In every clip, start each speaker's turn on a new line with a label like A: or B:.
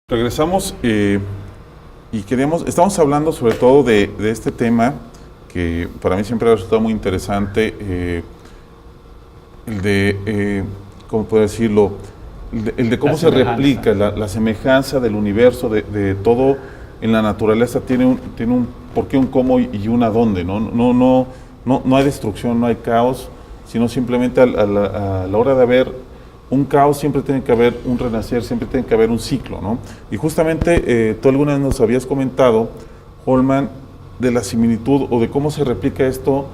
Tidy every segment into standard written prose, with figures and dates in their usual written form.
A: Regresamos y estamos hablando sobre todo de este tema que para mí siempre ha resultado muy interesante, el de, ¿cómo puedo decirlo? El de cómo se replica la semejanza del universo, de todo en la naturaleza tiene un por qué, un cómo y un a dónde, ¿no? No hay destrucción, no hay caos, sino simplemente a la hora de haber un caos siempre tiene que haber un renacer, siempre tiene que haber un ciclo, ¿no? Y justamente tú alguna vez nos habías comentado, Holman, de la similitud o de cómo se replica esto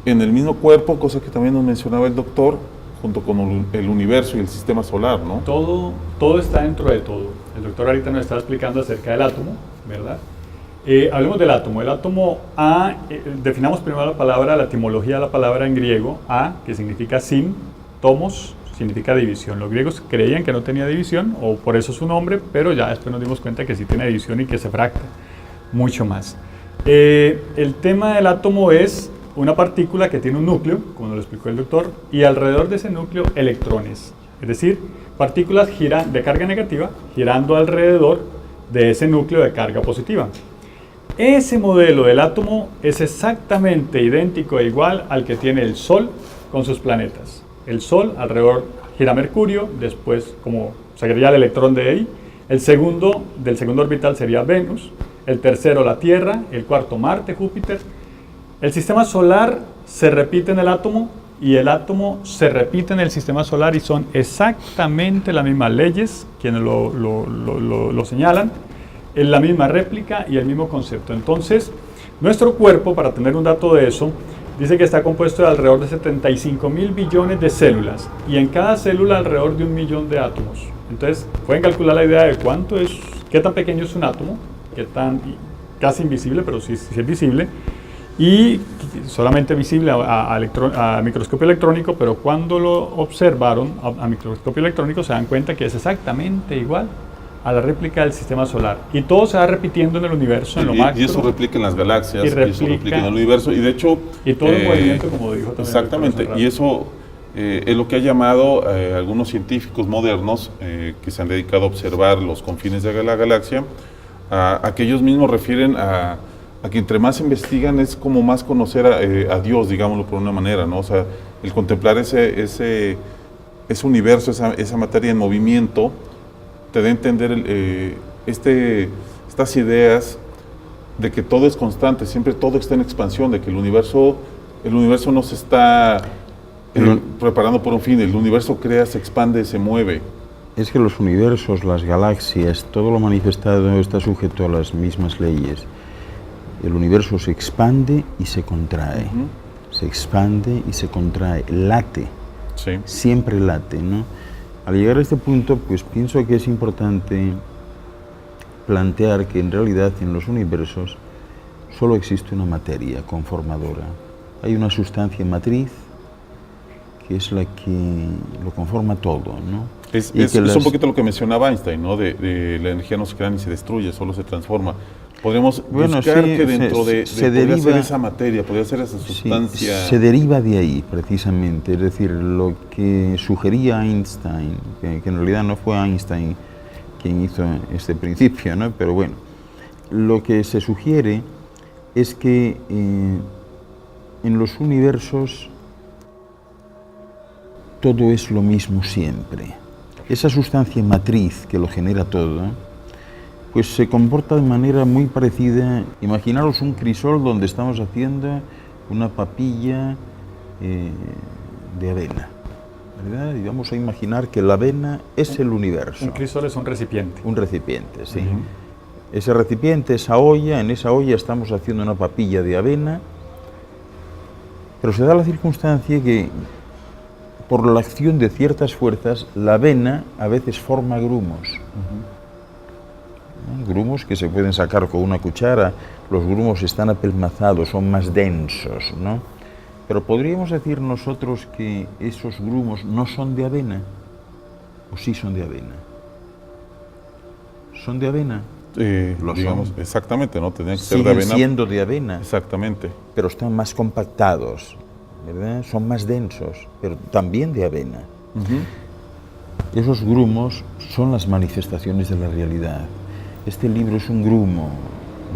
A: en el mismo cuerpo, cosa que también nos mencionaba el doctor, junto con el universo y el sistema solar, ¿no?
B: Todo está dentro de todo. El doctor ahorita nos estaba explicando acerca del átomo, ¿verdad? Hablemos del átomo. El átomo A, definamos primero la etimología de la palabra en griego, A, que significa sin, tomos, significa división. Los griegos creían que no tenía división, o por eso su nombre, pero ya después nos dimos cuenta que sí tiene división y que se fracta mucho más. El tema del átomo es una partícula que tiene un núcleo, como lo explicó el doctor, y alrededor de ese núcleo electrones, es decir, partículas de carga negativa girando alrededor de ese núcleo de carga positiva. Ese modelo del átomo es exactamente idéntico e igual al que tiene el Sol con sus planetas. El Sol alrededor gira Mercurio, después como sacaría el electrón de ahí, del segundo orbital sería Venus, el tercero la Tierra, el cuarto Marte, Júpiter. El sistema solar se repite en el átomo y el átomo se repite en el sistema solar y son exactamente las mismas leyes, quienes lo señalan, en la misma réplica y el mismo concepto. Entonces, nuestro cuerpo, para tener un dato de eso, dice que está compuesto de alrededor de 75.000 billones de células y en cada célula alrededor de 1 millón de átomos. Entonces, pueden calcular la idea de qué tan pequeño es un átomo, casi invisible, pero sí es visible, y solamente visible a microscopio electrónico, pero cuando lo observaron a microscopio electrónico se dan cuenta que es exactamente igual a la réplica del sistema solar. Y todo se va repitiendo en el universo, en lo macro.
A: Y eso replica en las galaxias, y eso replica en el universo. Y de hecho...
B: Y todo el movimiento, como dijo también.
A: Exactamente, y eso es lo que ha llamado algunos científicos modernos que se han dedicado a observar los confines de la galaxia, a que ellos mismos refieren a que entre más investigan es como más conocer a Dios, digámoslo por una manera, ¿no? O sea, el contemplar ese universo, esa materia en movimiento, te da a entender estas ideas de que todo es constante, siempre todo está en expansión, de que el universo no se está preparando por un fin, el universo crea, se expande, se mueve.
C: Es que los universos, las galaxias, todo lo manifestado está sujeto a las mismas leyes. El universo se expande y se contrae, se expande y se contrae, late,
A: sí.
C: Siempre late, ¿no? Al llegar a este punto, pues pienso que es importante plantear que en realidad en los universos solo existe una materia conformadora. Hay una sustancia matriz que es la que lo conforma todo, ¿no?
A: Es un poquito lo que mencionaba Einstein, ¿no? De la energía no se crea ni se destruye, solo se transforma. Podríamos buscar que dentro podría ser esa materia, podría ser esa sustancia...
C: Se deriva de ahí, precisamente. Es decir, lo que sugería Einstein, que en realidad no fue Einstein quien hizo este principio, ¿no? Pero bueno, lo que se sugiere es que en los universos todo es lo mismo siempre. Esa sustancia matriz que lo genera todo, pues se comporta de manera muy parecida. Imaginaros un crisol donde estamos haciendo una papilla de avena, ¿verdad? Y vamos a imaginar que la avena es el universo.
B: Un crisol es un recipiente.
C: Un recipiente, sí. Ese recipiente, esa olla, en esa olla estamos haciendo una papilla de avena, pero se da la circunstancia que por la acción de ciertas fuerzas, la avena a veces forma grumos. Grumos que se pueden sacar con una cuchara, los grumos están apelmazados, son más densos, ¿no? Pero podríamos decir nosotros que esos grumos no son de avena, o sí son de avena. ¿Son de avena?
A: Digamos, son. Exactamente, ¿no? Tendrían que ser
C: Siguen
A: de avena.
C: siendo de avena.
A: Exactamente.
C: Pero están más compactados, ¿verdad? Son más densos, pero también de avena. Esos grumos son las manifestaciones de la realidad. Este libro es un grumo,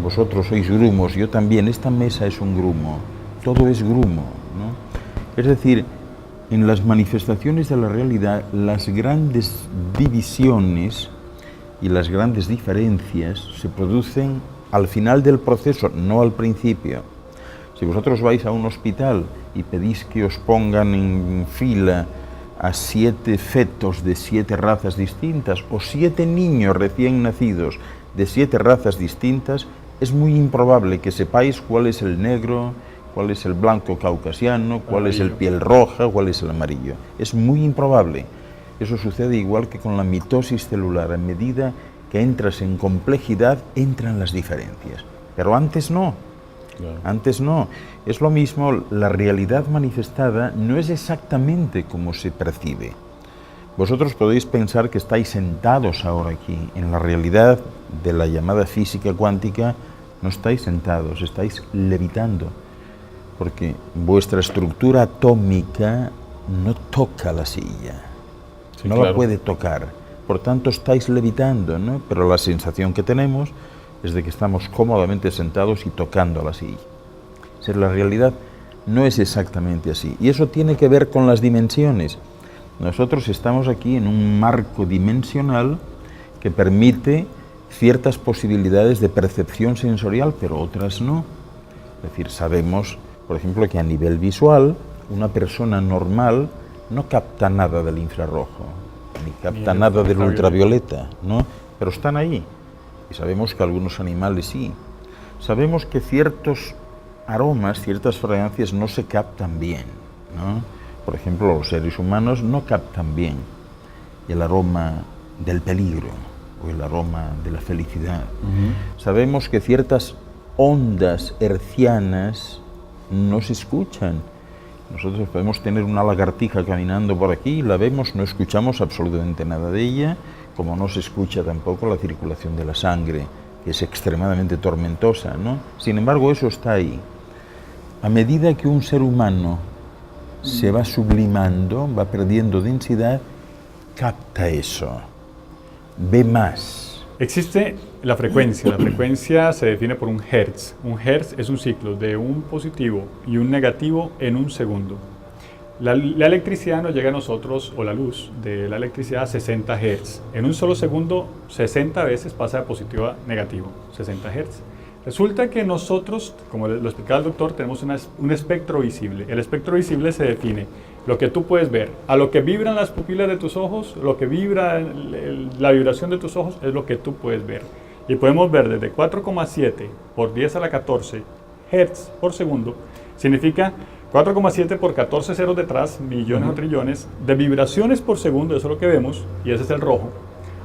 C: vosotros sois grumos, yo también, esta mesa es un grumo, todo es grumo, ¿no? Es decir, en las manifestaciones de la realidad, las grandes divisiones y las grandes diferencias se producen al final del proceso, no al principio. Si vosotros vais a un hospital y pedís que os pongan en fila a 7 fetos de 7 razas distintas o 7 niños recién nacidos de 7 razas distintas, es muy improbable que sepáis cuál es el negro, cuál es el blanco caucasiano, cuál es el piel roja, cuál es el amarillo. Es muy improbable. Eso sucede igual que con la mitosis celular. A medida que entras en complejidad, entran las diferencias. Pero antes no. Claro. Antes no. Es lo mismo, la realidad manifestada no es exactamente como se percibe. Vosotros podéis pensar que estáis sentados ahora aquí. En la realidad de la llamada física cuántica no estáis sentados, estáis levitando. Porque vuestra estructura atómica no toca la silla, sí, no claro. La puede tocar. Por tanto, estáis levitando, ¿no? Pero la sensación que tenemos es de que estamos cómodamente sentados y tocando la silla. O sea, la realidad no es exactamente así. Y eso tiene que ver con las dimensiones. Nosotros estamos aquí en un marco dimensional que permite ciertas posibilidades de percepción sensorial, pero otras no. Es decir, sabemos, por ejemplo, que a nivel visual, una persona normal no capta nada del infrarrojo, ni capta nada del ultravioleta, ¿no? Pero están ahí. Y sabemos que algunos animales sí. Sabemos que ciertos aromas, ciertas fragancias no se captan bien, ¿no? Por ejemplo, los seres humanos no captan bien el aroma del peligro o el aroma de la felicidad. Sabemos que ciertas ondas hertzianas no se escuchan. Nosotros podemos tener una lagartija caminando por aquí, la vemos, no escuchamos absolutamente nada de ella, como no se escucha tampoco la circulación de la sangre, que es extremadamente tormentosa, ¿no? Sin embargo, eso está ahí. A medida que un ser humano se va sublimando, va perdiendo densidad, capta eso, ve más.
B: Existe la frecuencia se define por un hertz. Un hertz es un ciclo de un positivo y un negativo en un segundo. La electricidad nos llega a nosotros, o la luz de la electricidad, a 60 hertz. En un solo segundo, 60 veces pasa de positivo a negativo, 60 hertz. Resulta que nosotros, como lo explicaba el doctor, tenemos un espectro visible. El espectro visible se define lo que tú puedes ver. A lo que vibran las pupilas de tus ojos, lo que vibra la vibración de tus ojos es lo que tú puedes ver. Y podemos ver desde 4,7 por 10 a la 14 hertz por segundo, significa 4,7 por 14 ceros detrás, millones o trillones de vibraciones por segundo, eso es lo que vemos, y ese es el rojo.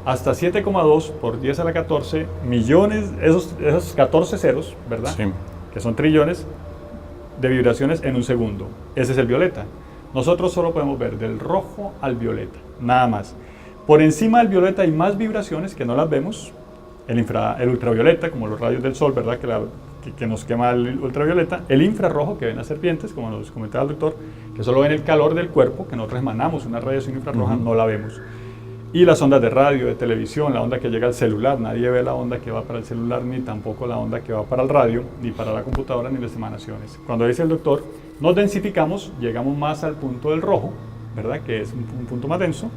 B: Hasta 7,2 por 10 a la 14 millones, esos 14 ceros, ¿verdad? Sí. Que son trillones de vibraciones en un segundo. Ese es el violeta. Nosotros solo podemos ver del rojo al violeta, nada más. Por encima del violeta hay más vibraciones que no las vemos. El ultravioleta, como los rayos del sol, ¿verdad? Que nos quema el ultravioleta. El infrarrojo, que ven las serpientes, como nos comentaba el doctor, que solo ven el calor del cuerpo, que nosotros emanamos una radiación infrarroja, no la vemos. Y las ondas de radio, de televisión, la onda que llega al celular, nadie ve la onda que va para el celular, ni tampoco la onda que va para el radio, ni para la computadora, ni las emanaciones. Cuando dice el doctor, nos densificamos, llegamos más al punto del rojo, ¿verdad? Que es un punto más denso,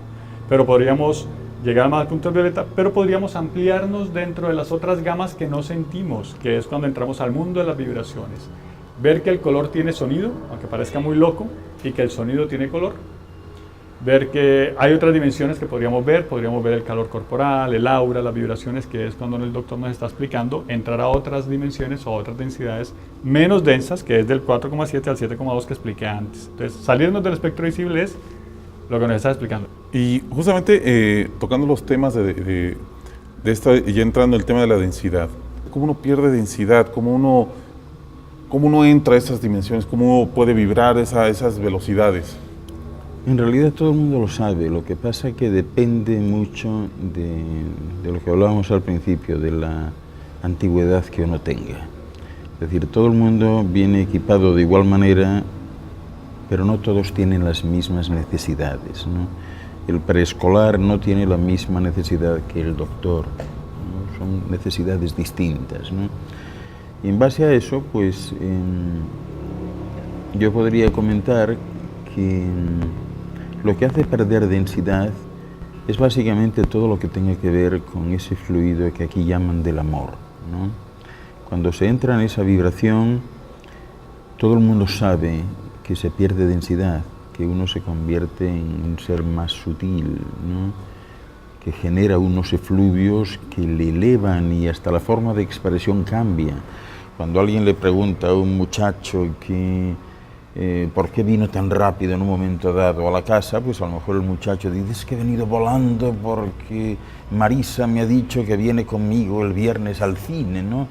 B: pero podríamos llegar más al punto del violeta, pero podríamos ampliarnos dentro de las otras gamas que no sentimos, que es cuando entramos al mundo de las vibraciones. Ver que el color tiene sonido, aunque parezca muy loco, y que el sonido tiene color. Ver que hay otras dimensiones que podríamos ver el calor corporal, el aura, las vibraciones, que es cuando el doctor nos está explicando, entrar a otras dimensiones o a otras densidades menos densas, que es del 4,7 al 7,2 que expliqué antes. Entonces, salirnos del espectro visible es lo que nos está explicando.
A: Y justamente tocando los temas de esta, y ya entrando en el tema de la densidad, ¿cómo uno pierde densidad? ¿Cómo uno entra a esas dimensiones? ¿Cómo uno puede vibrar esas velocidades?
C: En realidad todo el mundo lo sabe, lo que pasa es que depende mucho de lo que hablábamos al principio, de la antigüedad que uno tenga. Es decir, todo el mundo viene equipado de igual manera, pero no todos tienen las mismas necesidades, ¿no? el preescolar no tiene la misma necesidad que el doctor, ¿no? Son necesidades distintas, ¿no? Y en base a eso, pues yo podría comentar que lo que hace perder densidad es básicamente todo lo que tenga que ver con ese fluido que aquí llaman del amor, ¿no? Cuando se entra en esa vibración, todo el mundo sabe que se pierde densidad, que uno se convierte en un ser más sutil, ¿no? Que genera unos efluvios que le elevan y hasta la forma de expresión cambia. Cuando alguien le pregunta a un muchacho que ¿por qué vino tan rápido en un momento dado a la casa? Pues a lo mejor el muchacho dice, es que he venido volando porque Marisa me ha dicho que viene conmigo el viernes al cine, ¿no?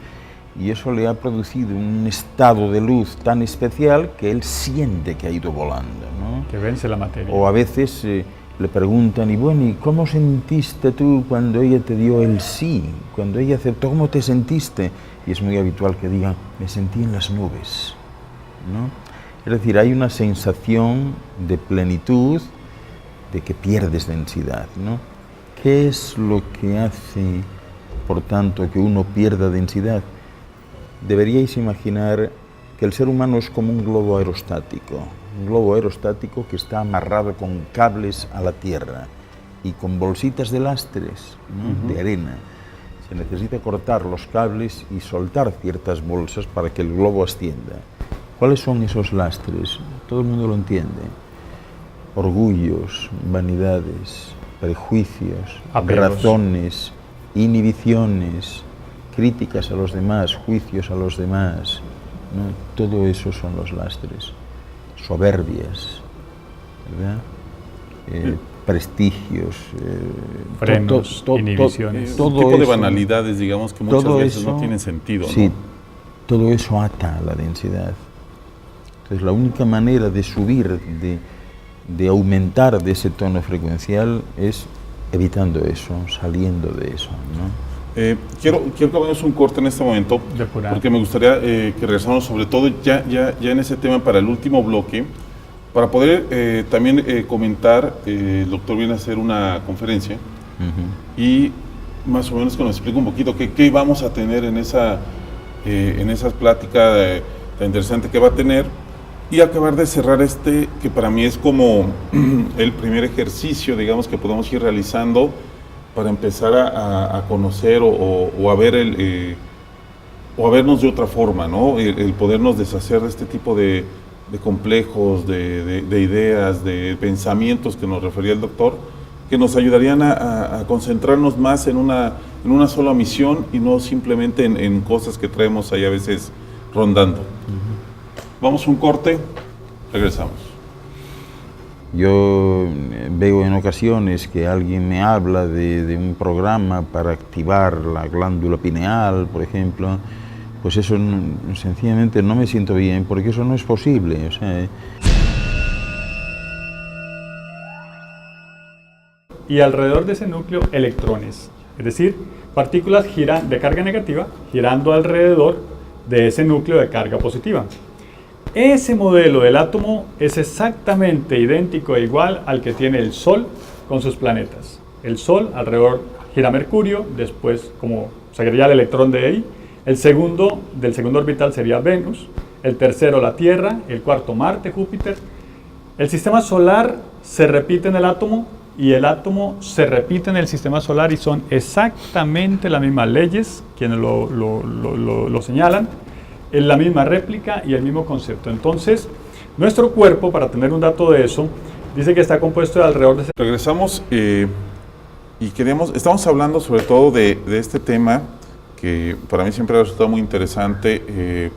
C: Y eso le ha producido un estado de luz tan especial que él siente que ha ido volando, ¿no?
B: Que vence la materia.
C: O a veces le preguntan, y bueno, ¿y cómo sentiste tú cuando ella te dio el sí? Cuando ella aceptó, ¿cómo te sentiste? Y es muy habitual que digan, me sentí en las nubes, ¿no? Es decir, hay una sensación de plenitud, de que pierdes densidad, ¿no? ¿Qué es lo que hace, por tanto, que uno pierda densidad? Deberíais imaginar que el ser humano es como un globo aerostático que está amarrado con cables a la tierra y con bolsitas de lastres, ¿no? De arena. Se necesita cortar los cables y soltar ciertas bolsas para que el globo ascienda. ¿Cuáles son esos lastres? Todo el mundo lo entiende. Orgullos, vanidades, prejuicios,
B: apegos,
C: razones, inhibiciones, críticas a los demás, juicios a los demás, ¿no? Todo eso son los lastres. Soberbias, ¿verdad? Prestigios,
B: frenos, inhibiciones.
A: Un tipo de banalidades, digamos, que muchas veces no tienen sentido, ¿no?
C: Sí, todo eso ata a la densidad. Entonces, la única manera de subir, de aumentar de ese tono frecuencial es evitando eso, saliendo de eso, ¿no?
A: Quiero que hagamos un corte en este momento, porque me gustaría que regresáramos sobre todo ya en ese tema para el último bloque, para poder también comentar, el doctor viene a hacer una conferencia y más o menos que nos explique un poquito qué vamos a tener en esa plática tan interesante que va a tener, y acabar de cerrar que para mí es como el primer ejercicio, digamos, que podemos ir realizando para empezar a conocer o a ver o a vernos de otra forma, ¿no? El podernos deshacer de este tipo de complejos, de ideas, de pensamientos que nos refería el doctor, que nos ayudarían a concentrarnos más en una sola misión y no simplemente en cosas que traemos ahí a veces rondando. Vamos a un corte, regresamos.
C: Yo veo en ocasiones que alguien me habla de un programa para activar la glándula pineal, por ejemplo, pues eso sencillamente no me siento bien, porque eso no es posible. O sea,
B: y alrededor de ese núcleo, electrones, es decir, partículas de carga negativa girando alrededor de ese núcleo de carga positiva. Ese modelo del átomo es exactamente idéntico e igual al que tiene el Sol con sus planetas. El Sol alrededor gira Mercurio, después como sería el electrón de ahí, del segundo orbital sería Venus, el tercero la Tierra, el cuarto Marte, Júpiter. El sistema solar se repite en el átomo y el átomo se repite en el sistema solar y son exactamente las mismas leyes, quienes lo señalan, en la misma réplica y el mismo concepto. Entonces, nuestro cuerpo, para tener un dato de eso, dice que está compuesto de alrededor de...
A: Regresamos y estamos hablando sobre todo de este tema que para mí siempre ha resultado muy interesante,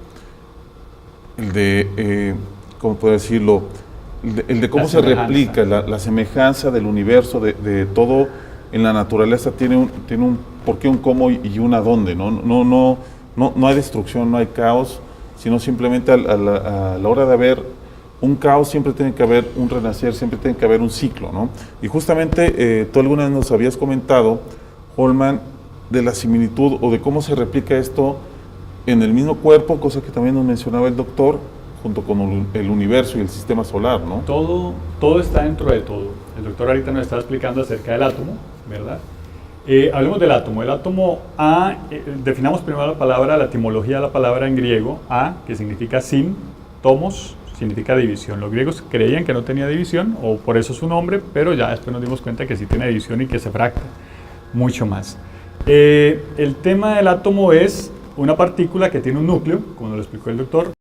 A: el de, ¿cómo puedo decirlo? El de cómo se replica la semejanza del universo, de todo en la naturaleza tiene un por qué, un cómo y un a dónde, ¿no? No hay destrucción, no hay caos, sino simplemente a la hora de haber un caos siempre tiene que haber un renacer, siempre tiene que haber un ciclo, ¿no? Y justamente tú alguna vez nos habías comentado, Holman, de la similitud o de cómo se replica esto en el mismo cuerpo, cosa que también nos mencionaba el doctor, junto con el universo y el sistema solar, ¿no?
B: Todo está dentro de todo. El doctor ahorita nos estaba explicando acerca del átomo, ¿verdad? Hablemos del átomo. El átomo A, definamos primero la etimología de la palabra en griego, A, que significa sin, tomos, significa división. Los griegos creían que no tenía división, o por eso su nombre, pero ya después nos dimos cuenta que sí tiene división y que se fracta mucho más. El tema del átomo es una partícula que tiene un núcleo, como lo explicó el doctor,